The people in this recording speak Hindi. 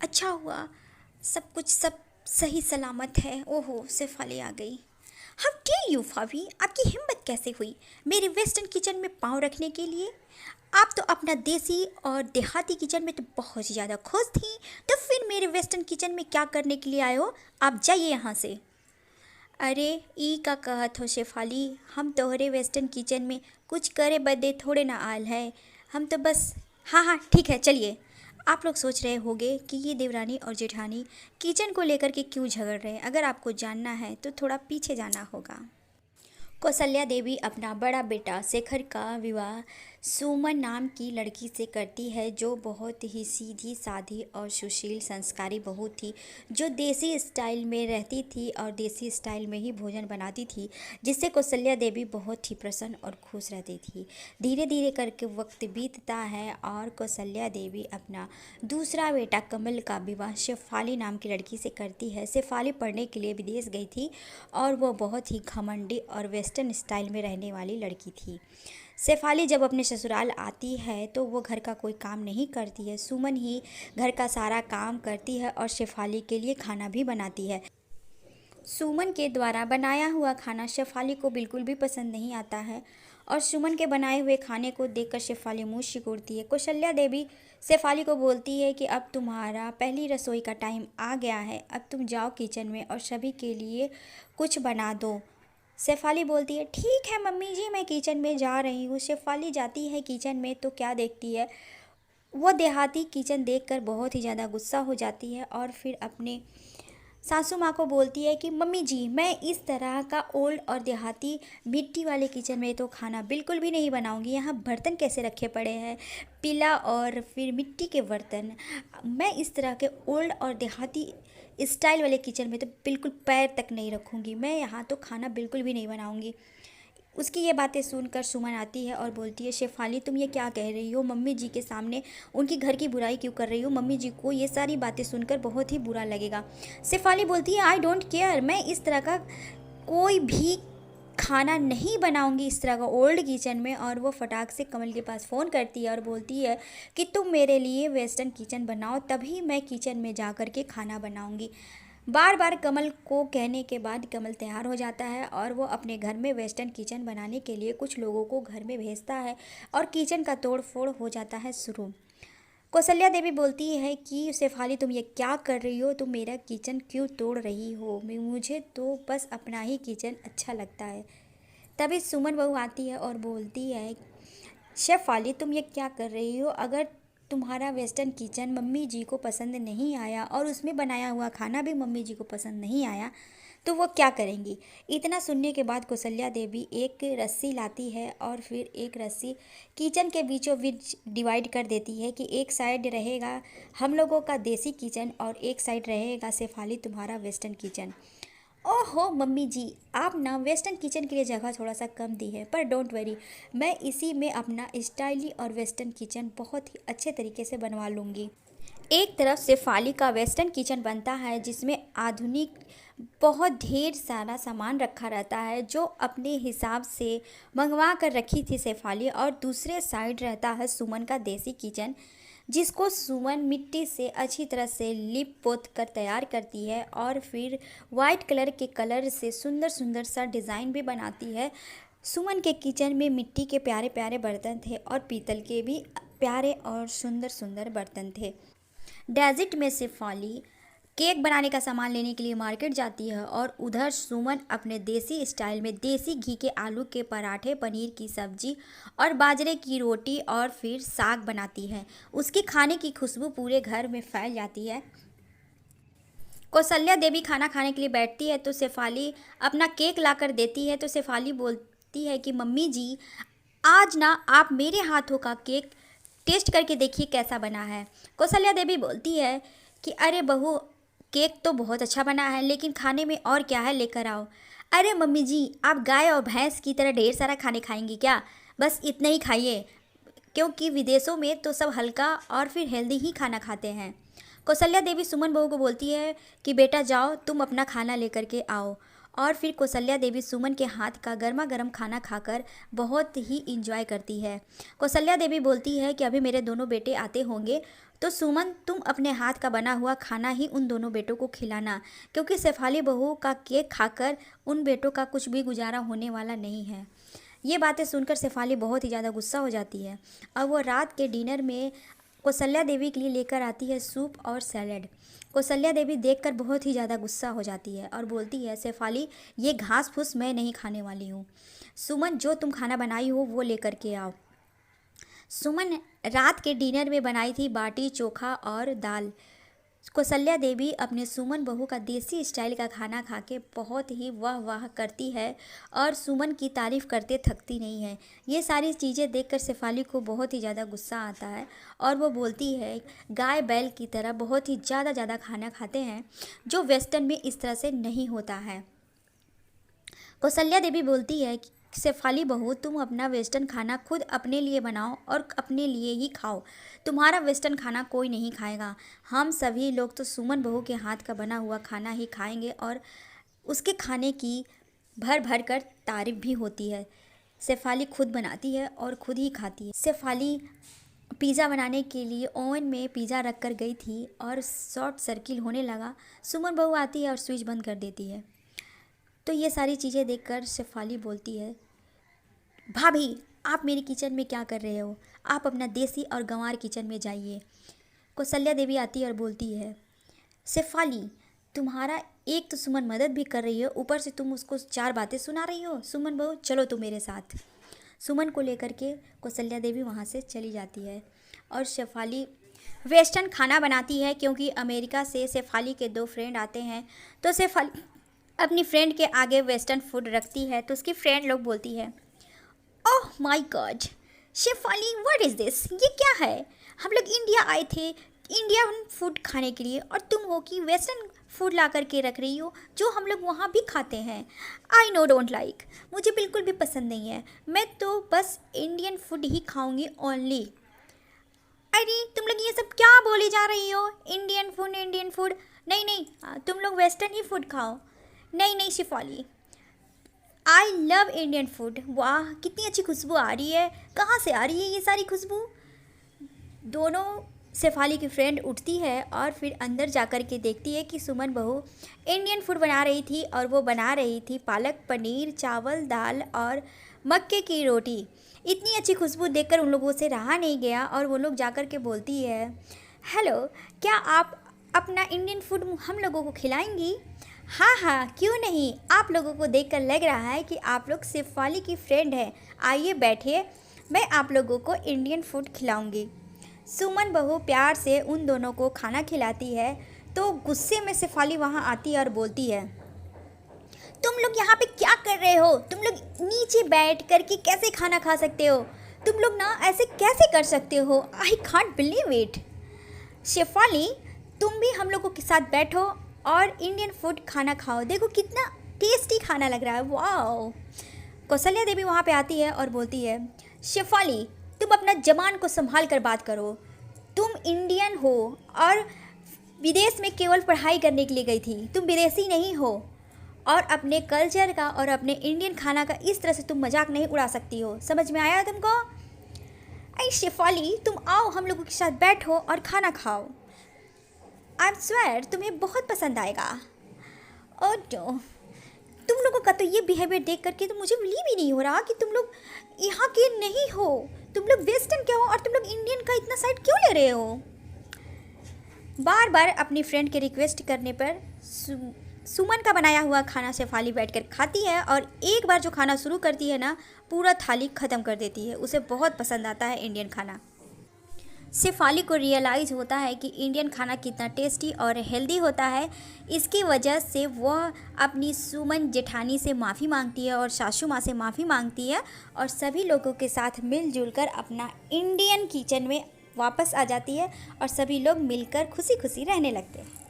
अच्छा हुआ, सब सही सलामत है। ओहो, शेफाली आ गई। हाउ डेयर यू फावी, आपकी हिम्मत कैसे हुई मेरे वेस्टर्न किचन में पाँव रखने के लिए? आप तो अपना देसी और देहाती किचन में तो बहुत ही ज़्यादा खुश थी, तो फिर मेरे वेस्टर्न किचन में क्या करने के लिए आए हो? आप जाइए यहाँ से। अरे ई का कहत हो शेफाली, हम तोहरे वेस्टर्न किचन में कुछ करे बदे थोड़े ना आल है। हम तो बस, हाँ हाँ ठीक है चलिए। आप लोग सोच रहे होंगे कि ये देवरानी और जेठानी किचन को लेकर के क्यों झगड़ रहे हैं। अगर आपको जानना है तो थोड़ा पीछे जाना होगा। कौशल्या देवी अपना बड़ा बेटा शेखर का विवाह सुमन नाम की लड़की से करती है, जो बहुत ही सीधी साधी और सुशील संस्कारी बहू थी, जो देसी स्टाइल में रहती थी और देसी स्टाइल में ही भोजन बनाती थी, जिससे कौशल्या देवी बहुत ही प्रसन्न और खुश रहती थी। धीरे धीरे करके वक्त बीतता है और कौशल्या देवी अपना दूसरा बेटा कमल का विवाह शेफाली नाम की लड़की से करती है। शेफाली पढ़ने के लिए विदेश गई थी और वह बहुत ही घमंडी और वेस्टर्न स्टाइल में रहने वाली लड़की थी। शेफाली जब अपने ससुराल आती है तो वो घर का कोई काम नहीं करती है। सुमन ही घर का सारा काम करती है और शेफाली के लिए खाना भी बनाती है। सुमन के द्वारा बनाया हुआ खाना शेफाली को बिल्कुल भी पसंद नहीं आता है और सुमन के बनाए हुए खाने को देखकर शेफाली मुंह सिकुड़ती है। कौशल्या देवी शेफाली को बोलती है कि अब तुम्हारा पहली रसोई का टाइम आ गया है, अब तुम जाओ किचन में और सभी के लिए कुछ बना दो। शेफाली बोलती है ठीक है मम्मी जी, मैं किचन में जा रही हूँ। शेफाली जाती है किचन में तो क्या देखती है, वो देहाती किचन देखकर बहुत ही ज़्यादा गुस्सा हो जाती है और फिर अपने सासू माँ को बोलती है कि मम्मी जी, मैं इस तरह का ओल्ड और देहाती मिट्टी वाले किचन में तो खाना बिल्कुल भी नहीं बनाऊंगी। यहाँ बर्तन कैसे रखे पड़े हैं, पीला और फिर मिट्टी के बर्तन। मैं इस तरह के ओल्ड और देहाती स्टाइल वाले किचन में तो बिल्कुल पैर तक नहीं रखूँगी। मैं यहाँ तो खाना बिल्कुल भी नहीं बनाऊँगी। उसकी ये बातें सुनकर सुमन आती है और बोलती है शेफाली, तुम ये क्या कह रही हो? मम्मी जी के सामने उनकी घर की बुराई क्यों कर रही हो? मम्मी जी को ये सारी बातें सुनकर बहुत ही बुरा लगेगा। शेफाली बोलती है आई डोंट केयर, मैं इस तरह का कोई भी खाना नहीं बनाऊंगी इस तरह का ओल्ड किचन में। और वो फटाक से कमल के पास फ़ोन करती है और बोलती है कि तुम मेरे लिए वेस्टर्न किचन बनाओ, तभी मैं किचन में जा कर के खाना बनाऊंगी। बार बार कमल को कहने के बाद कमल तैयार हो जाता है और वो अपने घर में वेस्टर्न किचन बनाने के लिए कुछ लोगों को घर में भेजता है और किचन का तोड़ फोड़ हो जाता है शुरू। कौशल्या देवी बोलती है कि शेफाली, तुम ये क्या कर रही हो? तुम मेरा किचन क्यों तोड़ रही हो? मुझे तो बस अपना ही किचन अच्छा लगता है। तभी सुमन बहू आती है और बोलती है शेफाली, तुम ये क्या कर रही हो? अगर तुम्हारा वेस्टर्न किचन मम्मी जी को पसंद नहीं आया और उसमें बनाया हुआ खाना भी मम्मी जी को पसंद नहीं आया तो वो क्या करेंगी? इतना सुनने के बाद कौशल्या देवी एक रस्सी लाती है और फिर एक रस्सी किचन के बीचों बीच डिवाइड कर देती है कि एक साइड रहेगा हम लोगों का देसी किचन और एक साइड रहेगा शेफाली तुम्हारा वेस्टर्न किचन। ओहो मम्मी जी, आप ना वेस्टर्न किचन के लिए जगह थोड़ा सा कम दी है, पर डोंट वरी, मैं इसी में अपना स्टाइली और वेस्टर्न किचन बहुत ही अच्छे तरीके से बनवा लूँगी। एक तरफ शेफाली का वेस्टर्न किचन बनता है जिसमें आधुनिक बहुत ढेर सारा सामान रखा रहता है जो अपने हिसाब से मंगवा कर रखी थी शेफाली, और दूसरे साइड रहता है सुमन का देसी किचन जिसको सुमन मिट्टी से अच्छी तरह से लिप पोत कर तैयार करती है और फिर वाइट कलर के कलर से सुंदर सुंदर सा डिज़ाइन भी बनाती है। सुमन के किचन में मिट्टी के प्यारे प्यारे बर्तन थे और पीतल के भी प्यारे और सुंदर सुंदर बर्तन थे। डेजर्ट में शेफाली केक बनाने का सामान लेने के लिए मार्केट जाती है और उधर सुमन अपने देसी स्टाइल में देसी घी के आलू के पराठे, पनीर की सब्जी और बाजरे की रोटी और फिर साग बनाती है। उसकी खाने की खुशबू पूरे घर में फैल जाती है। कौशल्या देवी खाना खाने के लिए बैठती है तो शेफाली अपना केक लाकर देती है, तो शेफाली बोलती है कि मम्मी जी, आज ना आप मेरे हाथों का केक टेस्ट करके देखिए कैसा बना है। कौशल्या देवी बोलती है कि अरे बहू, केक तो बहुत अच्छा बना है, लेकिन खाने में और क्या है, लेकर आओ। अरे मम्मी जी, आप गाय और भैंस की तरह ढेर सारा खाने खाएंगी क्या? बस इतना ही खाइए, क्योंकि विदेशों में तो सब हल्का और फिर हेल्दी ही खाना खाते हैं। कौशल्या देवी सुमन बहू को बोलती है कि बेटा जाओ, तुम अपना खाना लेकर के आओ। और फिर कौशल्या देवी सुमन के हाथ का गर्मा गर्म खाना खाकर बहुत ही इंजॉय करती है। कौशल्या देवी बोलती है कि अभी मेरे दोनों बेटे आते होंगे तो सुमन तुम अपने हाथ का बना हुआ खाना ही उन दोनों बेटों को खिलाना, क्योंकि शेफाली बहू का केक खाकर उन बेटों का कुछ भी गुजारा होने वाला नहीं है। ये बातें सुनकर शेफाली बहुत ही ज़्यादा गुस्सा हो जाती है और वो रात के डिनर में कौशल्या देवी के लिए लेकर आती है सूप और सैलेड। कौशल्या देवी देखकर बहुत ही ज़्यादा गुस्सा हो जाती है और बोलती है, शेफाली ये घास फूस मैं नहीं खाने वाली हूँ। सुमन जो तुम खाना बनाई हो वो लेकर के आओ। सुमन रात के डिनर में बनाई थी बाटी चोखा और दाल। कौशल्या देवी अपने सुमन बहू का देसी स्टाइल का खाना खा के बहुत ही वाह वाह करती है और सुमन की तारीफ़ करते थकती नहीं है। ये सारी चीज़ें देखकर शेफाली को बहुत ही ज़्यादा गुस्सा आता है और वो बोलती है, गाय बैल की तरह बहुत ही ज़्यादा खाना खाते हैं, जो वेस्टर्न में इस तरह से नहीं होता है। कौशल्या देवी बोलती है, शेफाली बहू तुम अपना वेस्टर्न खाना खुद अपने लिए बनाओ और अपने लिए ही खाओ। तुम्हारा वेस्टर्न खाना कोई नहीं खाएगा। हम सभी लोग तो सुमन बहू के हाथ का बना हुआ खाना ही खाएंगे और उसके खाने की भर भर कर तारीफ भी होती है। शेफाली खुद बनाती है और खुद ही खाती है। शेफाली पिज़्ज़ा बनाने के लिए ओवन में पिज़्ज़ा रख कर गई थी और शॉर्ट सर्किल होने लगा। सुमन बहू आती है और स्विच बंद कर देती है। तो ये सारी चीज़ें देखकर शेफाली बोलती है, भाभी आप मेरी किचन में क्या कर रहे हो? आप अपना देसी और गंवार किचन में जाइए। कौशल्या देवी आती है और बोलती है, शेफाली तुम्हारा एक तो सुमन मदद भी कर रही है, ऊपर से तुम उसको 4 बातें सुना रही हो। सुमन बहू चलो तुम मेरे साथ। सुमन को लेकर के कौशल्या देवी वहाँ से चली जाती है और शेफाली वेस्टर्न खाना बनाती है, क्योंकि अमेरिका से शेफाली के 2 फ्रेंड आते हैं। तो शेफाली अपनी फ्रेंड के आगे वेस्टर्न फूड रखती है तो उसकी फ्रेंड लोग बोलती है, oh my god Shefali what is this, ये क्या है? हम लोग इंडिया आए थे इंडियन फूड खाने के लिए और तुम हो कि वेस्टर्न फूड ला कर के रख रही हो जो हम लोग वहाँ भी खाते हैं। आई नो डोंट लाइक, मुझे बिल्कुल भी पसंद नहीं है। मैं तो बस इंडियन फूड ही खाऊंगी ओनली। अरे तुम लोग ये सब क्या बोली जा रही हो? इंडियन फूड नहीं नहीं, तुम लोग वेस्टर्न ही फूड खाओ। नहीं Shefali, I love Indian food. वाह कितनी अच्छी खुशबू आ रही है, कहाँ से आ रही है ये सारी खुशबू? दोनों शेफाली की फ्रेंड उठती है और फिर अंदर जाकर के देखती है कि सुमन बहू इंडियन फूड बना रही थी और वो बना रही थी पालक पनीर, चावल, दाल और मक्के की रोटी। इतनी अच्छी खुशबू देखकर उन लोगों से रहा नहीं गया और वो लोग जाकर के बोलती है, हेलो क्या आप अपना इंडियन फूड हम लोगों को खिलाएंगी? हाँ क्यों नहीं, आप लोगों को देखकर लग रहा है कि आप लोग शेफाली की फ्रेंड है। आइए बैठिए, मैं आप लोगों को इंडियन फूड खिलाऊंगी। सुमन बहू प्यार से उन दोनों को खाना खिलाती है तो गुस्से में शेफाली वहाँ आती है और बोलती है, तुम लोग यहाँ पे क्या कर रहे हो? तुम लोग नीचे बैठ कर के कैसे खाना खा सकते हो? तुम लोग ना ऐसे कैसे कर सकते हो? I can't believe it. Shefali तुम भी हम लोगों के साथ बैठो और इंडियन फूड खाना खाओ, देखो कितना टेस्टी खाना लग रहा है, वाओ। कौशल्या देवी वहाँ पे आती है और बोलती है, शेफाली तुम अपना जबान को संभाल कर बात करो। तुम इंडियन हो और विदेश में केवल पढ़ाई करने के लिए गई थी, तुम विदेशी नहीं हो और अपने कल्चर का और अपने इंडियन खाना का इस तरह से तुम मजाक नहीं उड़ा सकती हो। समझ में आया तुमको? आई शेफाली तुम आओ हम लोगों के साथ बैठो और खाना खाओ। आई एम स्वेयर तुम्हें बहुत पसंद आएगा। और तुम लोगों का तो ये बिहेवियर देख करके तो मुझे बिलीव ही नहीं हो रहा कि तुम लोग यहाँ के नहीं हो, तुम लोग वेस्टर्न के हो और तुम लोग इंडियन का इतना साइड क्यों ले रहे हो? बार बार अपनी फ्रेंड के रिक्वेस्ट करने पर सुमन का बनाया हुआ खाना शेफाली बैठकर खाती है और एक बार जो खाना शुरू करती है ना, पूरा थाली ख़त्म कर देती है। उसे बहुत पसंद आता है इंडियन खाना। शेफाली को रियलाइज़ होता है कि इंडियन खाना कितना टेस्टी और हेल्दी होता है। इसकी वजह से वह अपनी सुमन जेठानी से माफ़ी मांगती है और सासू माँ से माफ़ी मांगती है और सभी लोगों के साथ मिलजुल कर अपना इंडियन किचन में वापस आ जाती है और सभी लोग मिलकर खुशी खुशी रहने लगते हैं।